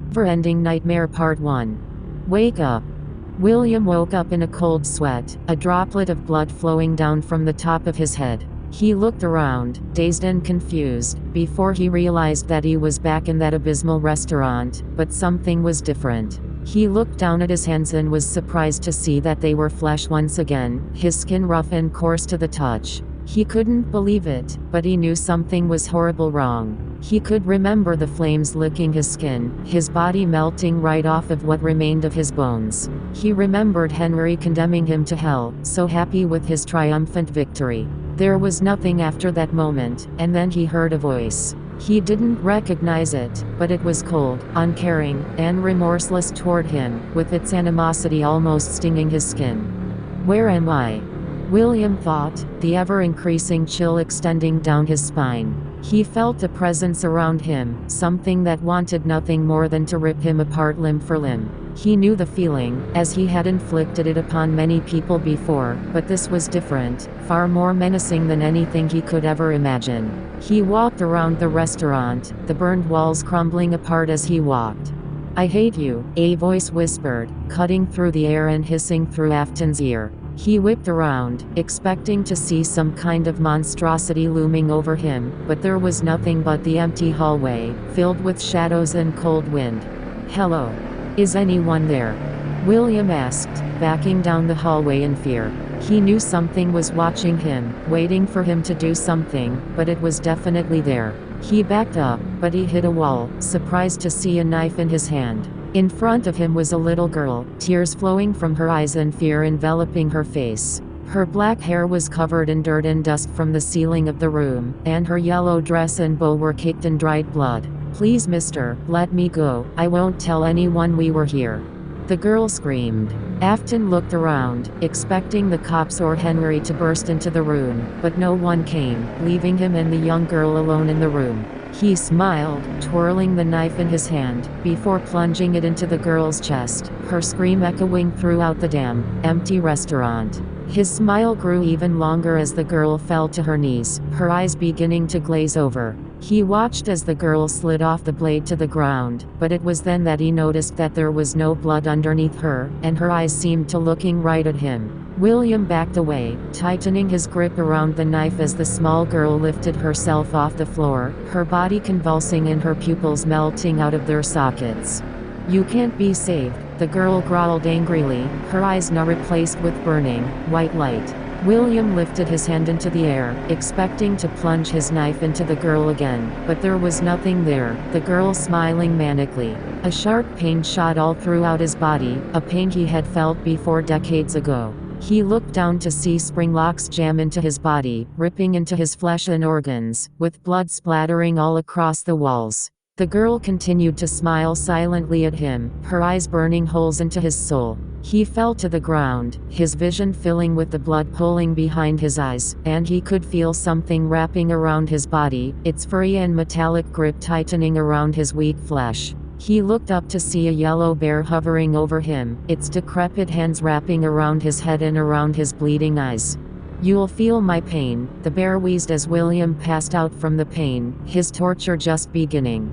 Never-Ending Nightmare Part 1. Wake up. William woke up in a cold sweat, a droplet of blood flowing down from the top of his head. He looked around, dazed and confused, before he realized that he was back in that abysmal restaurant, but something was different. He looked down at his hands and was surprised to see that they were flesh once again, his skin rough and coarse to the touch. He couldn't believe it, but he knew something was horrible wrong. He could remember the flames licking his skin, his body melting right off of what remained of his bones. He remembered Henry condemning him to hell, so happy with his triumphant victory. There was nothing after that moment, and then he heard a voice. He didn't recognize it, but it was cold, uncaring, and remorseless toward him, with its animosity almost stinging his skin. Where am I? William thought, the ever-increasing chill extending down his spine. He felt a presence around him, something that wanted nothing more than to rip him apart limb for limb. He knew the feeling, as he had inflicted it upon many people before, but this was different, far more menacing than anything he could ever imagine. He walked around the restaurant, the burned walls crumbling apart as he walked. "I hate you," a voice whispered, cutting through the air and hissing through Afton's ear. He whipped around, expecting to see some kind of monstrosity looming over him, but there was nothing but the empty hallway, filled with shadows and cold wind. "Hello? Is anyone there?" William asked, backing down the hallway in fear. He knew something was watching him, waiting for him to do something, but it was definitely there. He backed up, but he hit a wall, surprised to see a knife in his hand. In front of him was a little girl, tears flowing from her eyes and fear enveloping her face. Her black hair was covered in dirt and dust from the ceiling of the room, and her yellow dress and bow were caked in dried blood. "Please, mister, let me go. I won't tell anyone we were here," the girl screamed. Afton looked around, expecting the cops or Henry to burst into the room, but no one came, leaving him and the young girl alone in the room. He smiled, twirling the knife in his hand, before plunging it into the girl's chest, her scream echoing throughout the damn, empty restaurant. His smile grew even longer as the girl fell to her knees, her eyes beginning to glaze over. He watched as the girl slid off the blade to the ground, but it was then that he noticed that there was no blood underneath her, and her eyes seemed to looking right at him. William backed away, tightening his grip around the knife as the small girl lifted herself off the floor, her body convulsing and her pupils melting out of their sockets. "You can't be saved," the girl growled angrily, her eyes now replaced with burning, white light. William lifted his hand into the air, expecting to plunge his knife into the girl again, but there was nothing there, the girl smiling manically. A sharp pain shot all throughout his body, a pain he had felt before decades ago. He looked down to see spring locks jam into his body, ripping into his flesh and organs, with blood splattering all across the walls. The girl continued to smile silently at him, her eyes burning holes into his soul. He fell to the ground, his vision filling with the blood pooling behind his eyes, and he could feel something wrapping around his body, its furry and metallic grip tightening around his weak flesh. He looked up to see a yellow bear hovering over him, its decrepit hands wrapping around his head and around his bleeding eyes. "You'll feel my pain," the bear wheezed as William passed out from the pain, his torture just beginning.